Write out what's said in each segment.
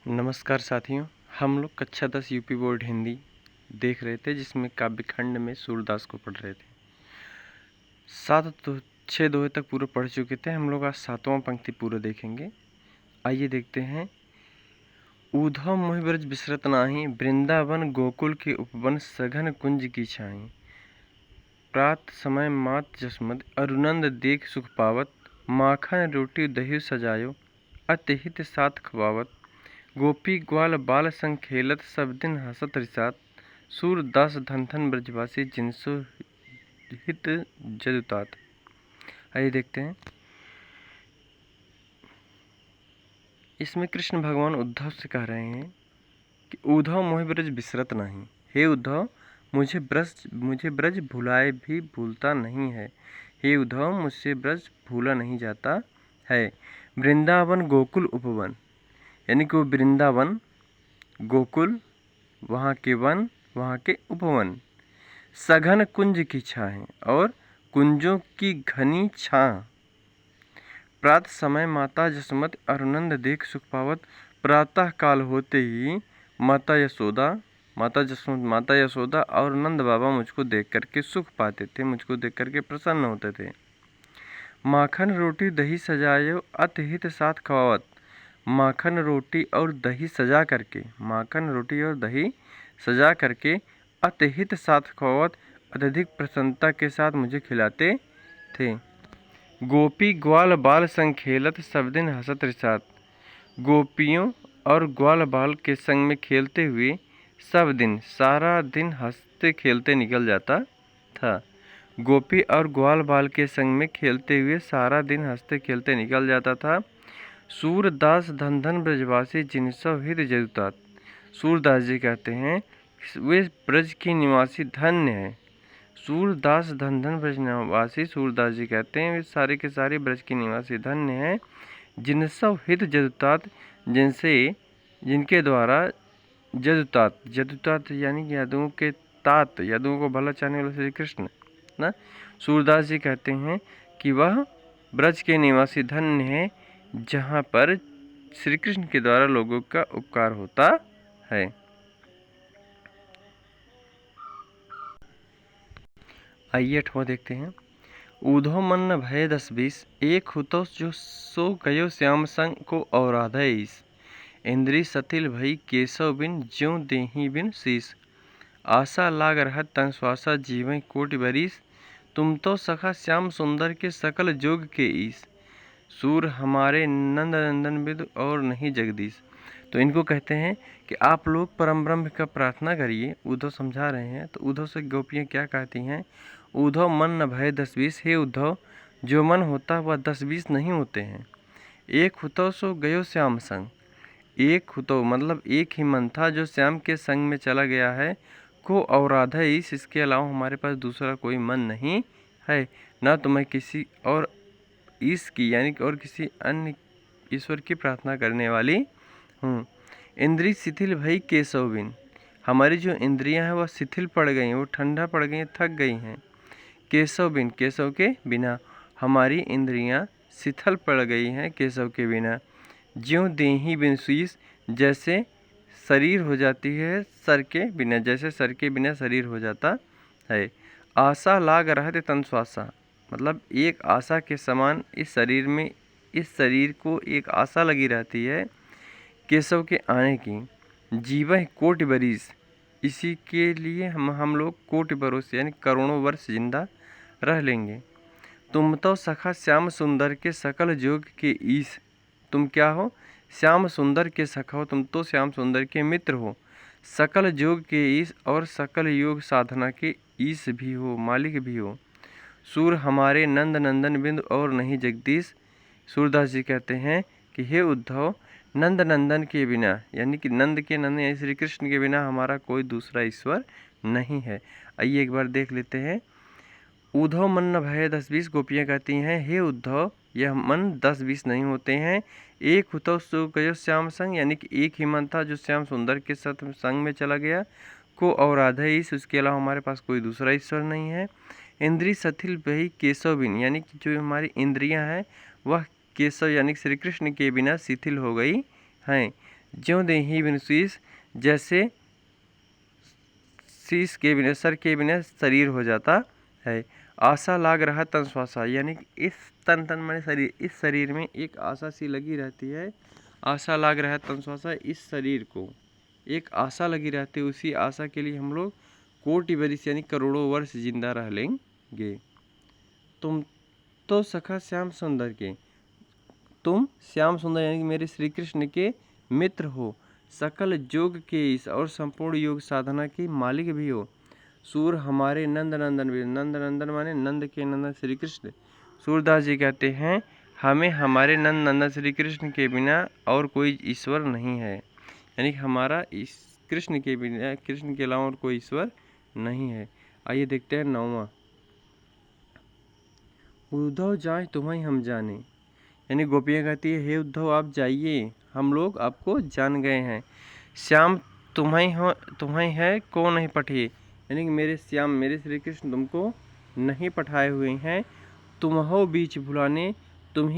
नमस्कार साथियों, हम लोग कक्षा 10 यूपी बोर्ड हिंदी देख रहे थे, जिसमें काव्यखंड में सूरदास को पढ़ रहे थे। 6 दोहे तक पूरा पढ़ चुके थे। हम लोग आज 7वां पंक्ति पूरा देखेंगे। आइए देखते हैं। ऊधव मोहि ब्रज बिसरत नाही, वृंदावन गोकुल के उपवन, सघन कुंज की छाई। प्रात समय मात जसमद, अरुनंद देख सुख पावत। माखन रोटी दही सजायो, अतिहित साथ खवावत। गोपी ग्वाल बाल संग खेलत, सब दिन हसत रिसात। सूरदास धन धन ब्रजवासी, जिनसो हित जदुतात। आइए देखते हैं। इसमें कृष्ण भगवान उद्धव से कह रहे हैं कि उद्धव मोहि ब्रज बिसरत नहीं। हे उद्धव, मुझे ब्रज भुलाए भी भूलता नहीं है। हे उद्धव, मुझसे ब्रज भूला नहीं जाता है। वृंदावन गोकुल उपवन, यानी कि वो वृंदावन गोकुल, वहाँ के वन, वहाँ के उपवन, सघन कुंज की छाएं और कुंजों की घनी छां। प्रातः समय माता जसमत, अरुनंद देख सुख पावत। प्रातः काल होते ही माता यशोदा और नंद बाबा मुझको देख करके सुख पाते थे, मुझको देख करके प्रसन्न होते थे। माखन रोटी दही सजायो, अतिहित साथ खवावत। माखन रोटी और दही सजा करके अतिहित साथ खवावत, अत्यधिक प्रसन्नता के साथ मुझे खिलाते थे। गोपी ग्वाल बाल संग खेलत, सब दिन हसत रिसात। गोपियों और ग्वाल बाल के संग में खेलते हुए सब दिन, सारा दिन हंसते खेलते निकल जाता था। गोपी और ग्वाल बाल के संग में खेलते हुए सारा दिन हंसते खेलते निकल जाता था। सूरदास धन धन ब्रजवासी, जिनसो हित जदुतात। सूरदास जी कहते हैं वे ब्रज के निवासी धन्य हैं। सूरदास धन धन ब्रज निवासी, सूरदास जी कहते हैं वे सारे के सारे ब्रज के निवासी धन्य हैं। जिनसो हित जदुतात, जिनके द्वारा जदुतात यानी यादवों के तात, यादवों को भला चाहने वाले श्री कृष्ण ना। सूरदास जी कहते हैं कि वह ब्रज के निवासी धन्य है, जहाँ पर श्री कृष्ण के द्वारा लोगों का उपकार होता है। आइए 8वां देखते हैं। ऊधव मन न भय 10-20, एक हुतो जो सो गयो श्याम संग को औराधईस। इंद्री सतिल भई केशव बिन, ज्यों देही बिन शीस। आशा लाग रहत तन श्वासा, जीवै कोटि बरिस। तुम तो सखा श्याम सुंदर के, सकल जोग के ईस। सूर हमारे नंद नंदन बिदु, और नहीं जगदीश। तो इनको कहते हैं कि आप लोग परम ब्रह्म का प्रार्थना करिए। उद्धव समझा रहे हैं। तो उद्धव से गोपियाँ क्या कहती हैं? उद्धव मन न भय 10-20, हे उद्धव, जो मन होता वह 10-20 नहीं होते हैं। एक हुतो सो गयो श्याम संग, एक हुतो मतलब एक ही मन था जो श्याम के संग में चला गया है। को औराधा ईश, इसके अलावा हमारे पास दूसरा कोई मन नहीं है। ना तो मैं किसी और ईश की यानी कि और किसी अन्य ईश्वर की प्रार्थना करने वाली हूँ। इंद्री शिथिल भई केशव बिन, हमारी जो इंद्रियां हैं वह शिथिल पड़ गई हैं, वो ठंडा पड़ गई हैं, थक गई हैं। केशव बिन, केशव के बिना हमारी इंद्रियां शिथिल पड़ गई हैं केशव के बिना। ज्यों देही बिन शीस, जैसे शरीर हो जाती है सर के बिना, जैसे सर के बिना शरीर हो जाता है। आशा लाग रहते तन श्वासा, मतलब एक आशा के समान इस शरीर को एक आशा लगी रहती है केशव के आने की। जीवह कोटि बरिस, इसी के लिए हम लोग कोटि बरस यानी करोड़ों वर्ष जिंदा रह लेंगे। तुम तो सखा श्याम सुंदर के, सकल जोग के ईश। तुम क्या हो? श्याम सुंदर के सखा हो, तुम तो श्याम सुंदर के मित्र हो। सकल जोग के ईश, और सकल योग साधना के ईश भी हो, मालिक भी हो। सूर हमारे नंद नंदन बिंदु, और नहीं जगदीश। सूरदास जी कहते हैं कि हे उद्धव, नंद नंदन के बिना यानी कि नंद के नंदन यानी श्री कृष्ण के बिना हमारा कोई दूसरा ईश्वर नहीं है। आइए एक बार देख लेते हैं। उद्धव मन न भय 10-20, गोपियाँ कहती हैं हे उद्धव, यह मन 10-20 नहीं होते हैं। एक हुतो सो गयो श्याम संग, यानी कि एक ही मन था जो श्याम सुंदर के संग में चला गया। को और आधा ईश, उसके अलावा हमारे पास कोई दूसरा ईश्वर नहीं है। इंद्री सथिल भई केशव बिन, यानी कि जो हमारी इंद्रियां हैं वह केशव यानी श्री कृष्ण के बिना शिथिल हो गई हैं। ज्यों देहि बिनु शीस, जैसे शीश के बिना, सर के बिना शरीर हो जाता है। आशा लाग रहा तन श्वासा, यानी कि इस तन तन माने शरीर, इस शरीर में एक आशा सी लगी रहती है। आशा लाग रहा तन श्वासा, इस शरीर को एक आशा लगी रहती है। उसी आशा के लिए हम लोग कोटि बरिस यानी करोड़ों वर्ष जिंदा रह लेंगे। तुम तो सखा श्याम सुंदर के, तुम श्याम सुंदर यानी कि मेरे श्री कृष्ण के मित्र हो। सकल जोग के ईश और संपूर्ण योग साधना के मालिक भी हो। सूर हमारे नंद नंदन भी, नंद नंदन माने नंद के नंदन श्री कृष्ण। सूरदास जी कहते हैं हमें हमारे नंद नंदन श्री कृष्ण के बिना और कोई ईश्वर नहीं है, यानी कि हमारा इस कृष्ण के बिना, कृष्ण के अलावा और कोई ईश्वर नहीं है। आइए देखते हैं 9वां। उद्धव जाए तुम्हें हम जाने, यानी गोपियाँ कहती है हे उद्धव आप जाइए, हम लोग आपको जान गए हैं। श्याम तुम्हें है को नहीं पठिए, यानी कि मेरे श्याम मेरे श्री कृष्ण तुमको नहीं पठाए हुए हैं। तुम हो बीच भुलाने, तुम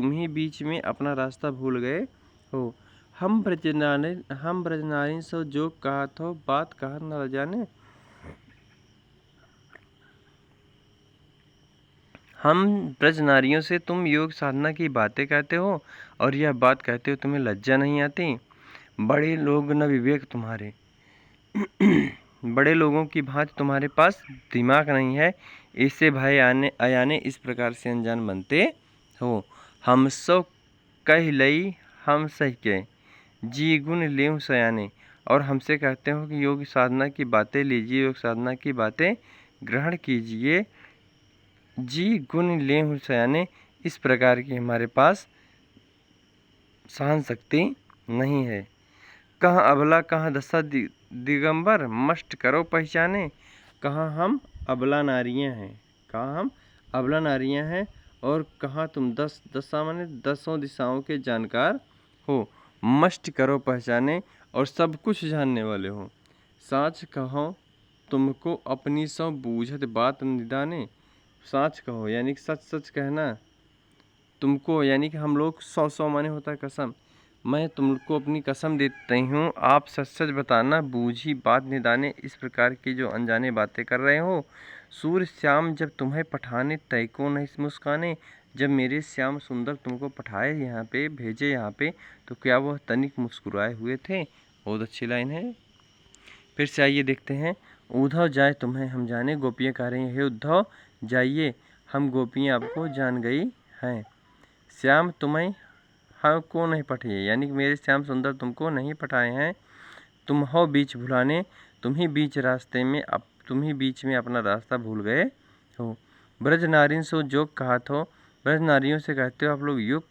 ही बीच में अपना रास्ता भूल गए हो। हम ब्रजनारी सो जो कहा थो, बात कहा न जाने। हम ब्रज नारियों से तुम योग साधना की बातें कहते हो और यह बात कहते हो तुम्हें लज्जा नहीं आती। बड़े लोग न विवेक तुम्हारे बड़े लोगों की भांति तुम्हारे पास दिमाग नहीं है। इससे भय अयाने इस प्रकार से अनजान बनते हो। हम सो कह लई हम सही के, जी गुण लेव सयाने। और हमसे कहते हो कि योग साधना की बातें लीजिए, योग साधना की बातें ग्रहण कीजिए, जी गुण लेव सयाने। इस प्रकार की हमारे पास सहन शक्ति नहीं है। कहाँ अबला कहाँ दशा दिगंबर, मस्ट करो पहचाने। कहाँ हम अबला नारियाँ हैं, कहाँ हम अबला नारियाँ हैं, और कहाँ तुम दशा माने दसों दिशाओं के जानकार हो। मस्ट करो पहचाने, और सब कुछ जानने वाले हो। साच कहो तुमको अपनी सो बूझत बात निदाने। साच कहो यानी कि सच सच कहना। तुमको यानी कि हम लोग 100 माने होता है कसम। मैं तुमको अपनी कसम देती हूँ, आप सच सच बताना, बूझी बात निदाने। इस प्रकार की जो अनजाने बातें कर रहे हो। सूर्य श्याम जब तुम्हें पठाने, तय को नहीं मुस्काने। जब मेरे श्याम सुंदर तुमको पठाए यहाँ पे, भेजे यहाँ पे, तो क्या वह तनिक मुस्कुराए हुए थे। बहुत अच्छी लाइन है। फिर से आइए देखते हैं। उद्धव जाए तुम्हें हम जाने, गोपियाँ कह रही हैं हे उद्धव जाइए, हम गोपियाँ आपको जान गई हैं। श्याम तुम्हें हाँ को नहीं पठाए, यानी कि मेरे श्याम सुंदर तुमको नहीं पठाए हैं। तुम हो बीच भुलाने, तुम ही बीच में अपना रास्ता भूल गए हो। ब्रज नारिन सो जोग कहा थो, ब्रज नारियों से कहते हो आप लोग योग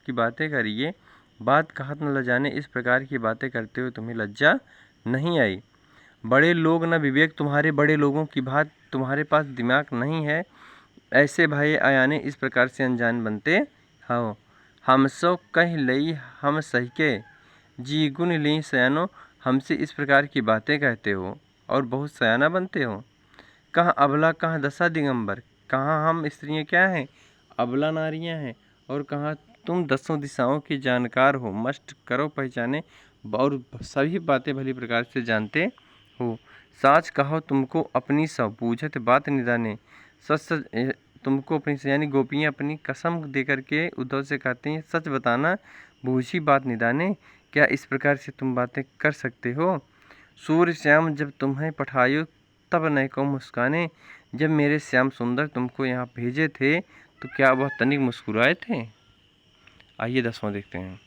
की बातें करिए, बात कहत न लजाने। इस प्रकार की बातें करते हो तुम्हें लज्जा नहीं आई। बड़े लोग न विवेक तुम्हारे, बड़े लोगों की बात तुम्हारे पास दिमाग नहीं है। ऐसे भाई अयाने इस प्रकार से अनजान बनते हो। हम सो कह लई हम सही के, जी गुण ली सयानो। हमसे इस प्रकार की बातें कहते हो और बहुत सयाना बनते हो। कहाँ अबला कहाँ दशा दिगंबर, कहाँ हम स्त्रियाँ क्या हैं, अबला नारियाँ हैं, और कहाँ तुम दसों दिशाओं की जानकार हो। मस्ट करो पहचाने, और सभी बातें भली प्रकार से जानते हो। साच कहो तुमको अपनी सब बूझत बात निदाने। सच सच तुमको अपनी यानी गोपियाँ अपनी कसम दे करके उद्धव से कहती हैं सच बताना, बूझी बात निदाने। क्या इस प्रकार से तुम बातें कर सकते हो। सूर्य श्याम जब तुम्हें पठायो, तब न को मुस्काने। जब मेरे श्याम सुंदर तुमको यहाँ भेजे थे, तो क्या वह तनिक मुस्कुराए थे। आइए 10वां देखते हैं।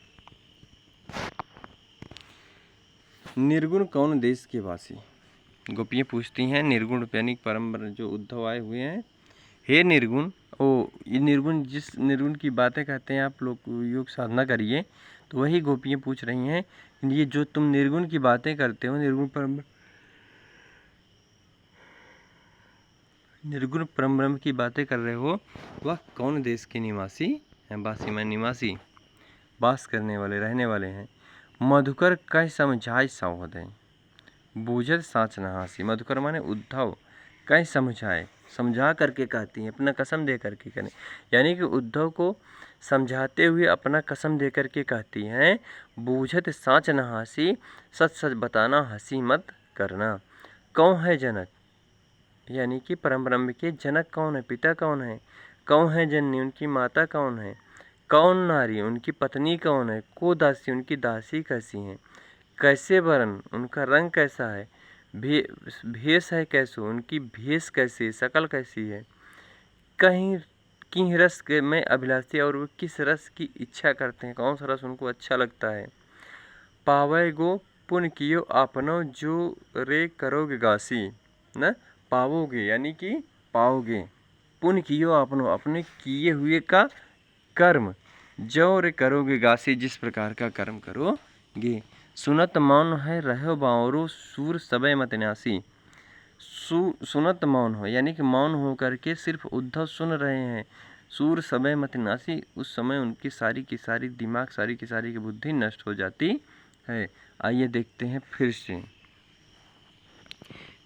निर्गुण कौन देश के वासी, गोपियाँ पूछती हैं निर्गुण यानी परम जो उद्धव आए हुए हैं, हे निर्गुण। ये निर्गुण, जिस निर्गुण की बातें कहते हैं आप लोग योग साधना करिए, तो वही गोपियाँ पूछ रही हैं ये जो तुम निर्गुण की बातें करते हो, निर्गुण परम ब्रह्म की बातें कर रहे हो, वह कौन देश के निवासी हैं। वासी में निवासी, वास करने वाले, रहने वाले हैं। मधुकर कह समझाए सहोदय, बूझत साँच न हासी। मधुकर माने उद्धव, कह समझा करके कहती हैं, अपना कसम दे करके करें, यानी कि उद्धव को समझाते हुए अपना कसम देकर के कहती हैं, बूझत साँच न हासी, सच सच बताना हंसी मत करना। कौन है जनक, यानी कि परम ब्रह्म के जनक कौन है, पिता कौन है। कौन है जननी, उनकी माता कौन है। कौन नारी, उनकी पत्नी कौन है। को दासी, उनकी दासी कैसी हैं। कैसे वरन, उनका रंग कैसा है। भेष है कैसो, उनकी भेष कैसी, शकल कैसी है। कहीं किस रस के में अभिलाषी, और वो किस रस की इच्छा करते हैं, कौन सा रस उनको अच्छा लगता है। पावे गो पुन कियो आपनो, जो रे करोगे गासी, न पाओगे, यानी कि पाओगे। पुन कियो आपनो, अपने किए हुए का कर्म, जो रे करोगे गासी, जिस प्रकार का कर्म करोगे। सुनत मौन है रहो बावरो, सूर सबे मत न्यासी। सुनत मौन हो, यानी कि मौन हो करके सिर्फ उद्धव सुन रहे हैं। सूर समय मत नासी, उस समय उनकी सारी की सारी दिमाग, सारी की सारी की बुद्धि नष्ट हो जाती है। आइए देखते हैं फिर से।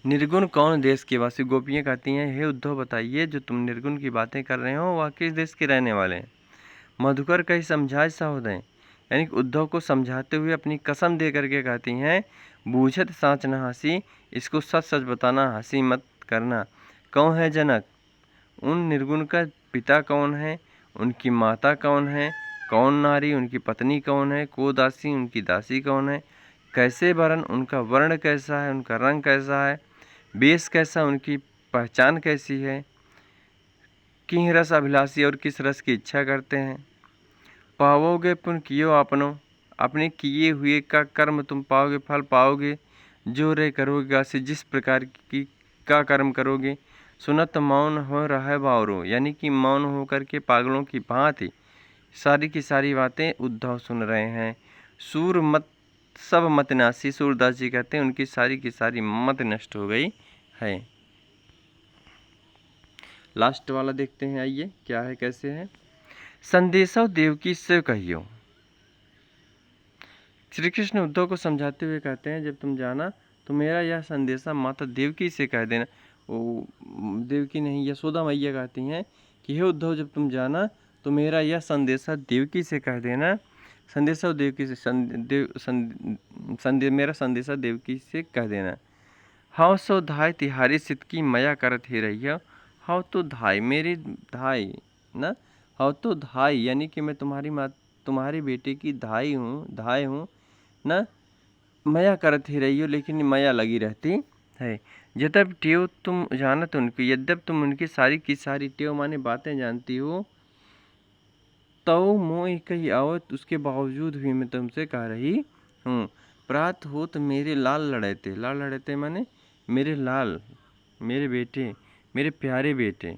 निर्गुण कौन देश के वासी। गोपियाँ कहती हैं, हे उद्धव बताइए, जो तुम निर्गुण की बातें कर रहे हो वह किस देश के रहने वाले हैं। मधुकर कहीं समझाए सहोदय, यानी कि उद्धव को समझाते हुए अपनी कसम दे करके कहती हैं, बूझत साँच न हासी, इसको सच सच बताना, हंसी मत करना। कौन है जनक, उन निर्गुण का पिता कौन है, उनकी माता कौन है। कौन नारी, उनकी पत्नी कौन है। को दासी, उनकी दासी कौन है। कैसे वरण, उनका वर्ण कैसा है, उनका रंग कैसा है। वेश कैसा, उनकी पहचान कैसी है। किस रस अभिलाषी, और किस रस की इच्छा करते हैं। पाओगे पुण्य कियो आपनो, अपने किए हुए का कर्म तुम पाओगे, फल पाओगे। जो रे करोगे से, जिस प्रकार की का कर्म करोगे। सुनत मौन हो रहा बावरो, यानी कि मौन होकर के पागलों की भांति सारी की सारी बातें उद्धव सुन रहे हैं। सूर मत सब मत नासी, सूरदास जी कहते हैं उनकी सारी की सारी मत नष्ट हो गई है। लास्ट वाला देखते हैं, आइए क्या है, कैसे है। संदेशो देवकी से कहियो। श्री कृष्ण उद्धव को समझाते हुए कहते हैं, जब तुम जाना तो मेरा यह संदेशा माता देवकी से कह देना। वो देवकी नहीं, यशोदा मैया कहती हैं कि हे उद्धव, जब तुम जाना तो मेरा यह संदेशा देवकी से कह देना। संदेशा देवकी से मेरा संदेशा देवकी से कह देना। हाउ सो धाय तिहारी सित की मया करत ही रही है। हाउ तो धाय, मेरी धाय ना, हाउ तो धाय, यानी कि मैं तुम्हारी बेटे की धाई हूँ न। मया करत ही रही हो, लेकिन मया लगी रहती है। यद्यप टेव तुम जानत उनकी, यद्यप तुम उनकी सारी की सारी टेव माने बातें जानती हो, तो मोह कही आवत, उसके बावजूद भी मैं तुमसे कह रही हूँ। प्रात हो तो मेरे लाल लड़ेते, लाल लड़ेते माने मेरे लाल, मेरे बेटे, मेरे प्यारे बेटे।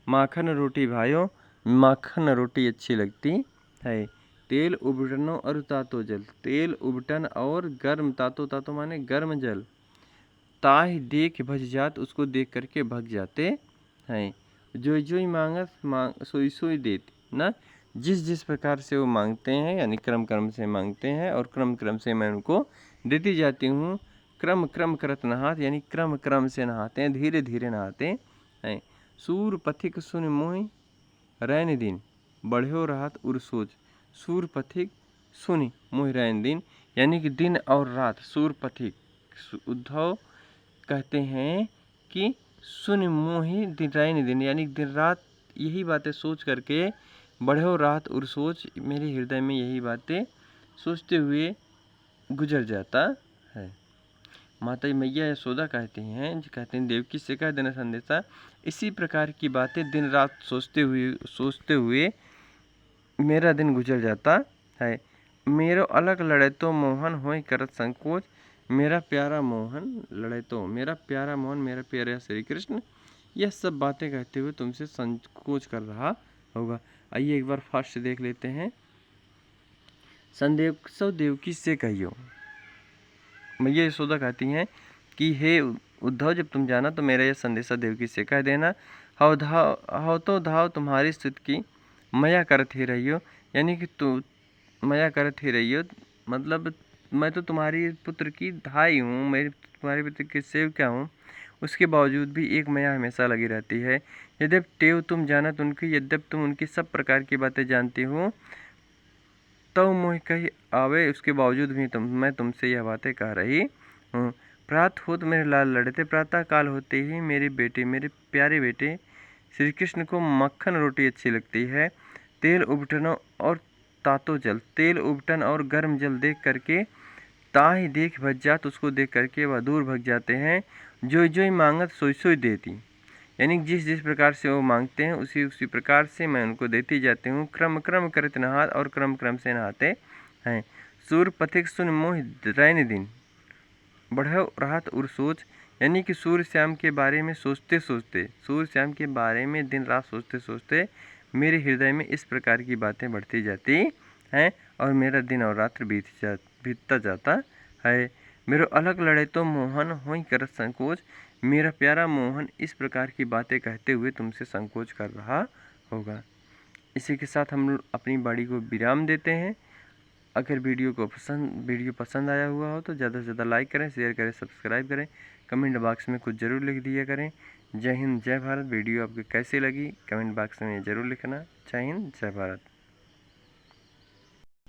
माखन रोटी भाइयों, माखन रोटी अच्छी लगती है। तेल उबटनो और तातो जल, तेल उबटन और गर्म, तातो तातो माने गर्म जल। ताहि देख भज जात, उसको देख करके भग जाते हैं। जो जो मांगत सोई सोई देती ना, जिस जिस प्रकार से वो मांगते हैं, यानी क्रम क्रम से मांगते हैं और क्रम क्रम से मैं उनको देती जाती हूँ। क्रम क्रम करत नहात, यानी क्रम क्रम से नहाते हैं, धीरे धीरे नहाते हैं। सूर पथिक सुन मोहि रैन दिन, बढ़्यो रात उर सोच। सूर पथिक सुनि मोहि रैन दिन, यानी कि दिन और रात। सूर पथिक, उद्धव कहते हैं कि सुन मोहि रैन दिन, यानी दिन रात यही बातें सोच करके, बढ़्यो रात उर सोच, मेरे हृदय में यही बातें सोचते हुए गुजर जाता है। माता मैया यशोदा कहती हैं देवकी से कह देना संदेशा, इसी प्रकार की बातें दिन रात सोचते हुए मेरा दिन गुजर जाता है। मेरो अलग लड़े तो मोहन होय करत संकोच, मेरा प्यारा मोहन लड़े तो, मेरा प्यारा मोहन, मेरा प्यारा श्री कृष्ण, यह सब बातें कहते हुए तुमसे संकोच कर रहा होगा। आइए एक बार फास्ट देख लेते हैं। संदेशो देवकी से कहियो। मैया यशोदा कहती हैं कि हे उद्धव, जब तुम जाना तो मेरा यह संदेशा देवकी से कह देना। हाउ तो धाव तुम्हारी स्थिति की मया करत ही रही हो, यानी कि तू मया करत ही रही हो, मतलब मैं तो तुम्हारी पुत्र की धाई हूँ, मेरे तुम्हारे पुत्र की सेवका हूँ। उसके बावजूद भी एक माया हमेशा लगी रहती है। यद्यपि टेव तुम जानत उनकी, यद्यपि तुम उनकी सब प्रकार की बातें जानती हो, तो मोह कही आवे, उसके बावजूद भी मैं तुमसे यह बातें कह रही हूँ। प्रातः होत मेरे लाल लड़ते, प्रातः काल होते ही मेरे बेटे, मेरे प्यारे बेटे श्री कृष्ण को मक्खन रोटी अच्छी लगती है। तेल उबटन और तातो जल, तेल उबटन और गर्म जल देख करके ताहि देख भज जात, उसको देख करके वह दूर भग जाते हैं। जो जो मांगत सोई सोई देती, यानी जिस जिस प्रकार से वो मांगते हैं उसी उसी प्रकार से मैं उनको देती जाती हूँ। क्रम क्रम करत नहात, और क्रम क्रम से नहाते हैं। सूर पथिक सुन मोह रैन दिन, बढ़ो राहत उर सोच, यानी कि सूर्य श्याम के बारे में सोचते सोचते, सूर्य श्याम के बारे में दिन रात सोचते सोचते मेरे हृदय में इस प्रकार की बातें बढ़ती जाती हैं, और मेरा दिन और रात्र बीतता जाता है। मेरो अलग लड़े तो मोहन होई करत संकोच, मेरा प्यारा मोहन इस प्रकार की बातें कहते हुए तुमसे संकोच कर रहा होगा। इसी के साथ हम लोग अपनी बाड़ी को विराम देते हैं। अगर वीडियो पसंद आया हुआ हो तो ज़्यादा से ज़्यादा लाइक करें, शेयर करें, सब्सक्राइब करें, कमेंट बॉक्स में कुछ ज़रूर लिख दिया करें। जय हिंद, जय भारत। वीडियो आपको कैसी लगी कमेंट बॉक्स में ज़रूर लिखना। जय हिंद, जय भारत।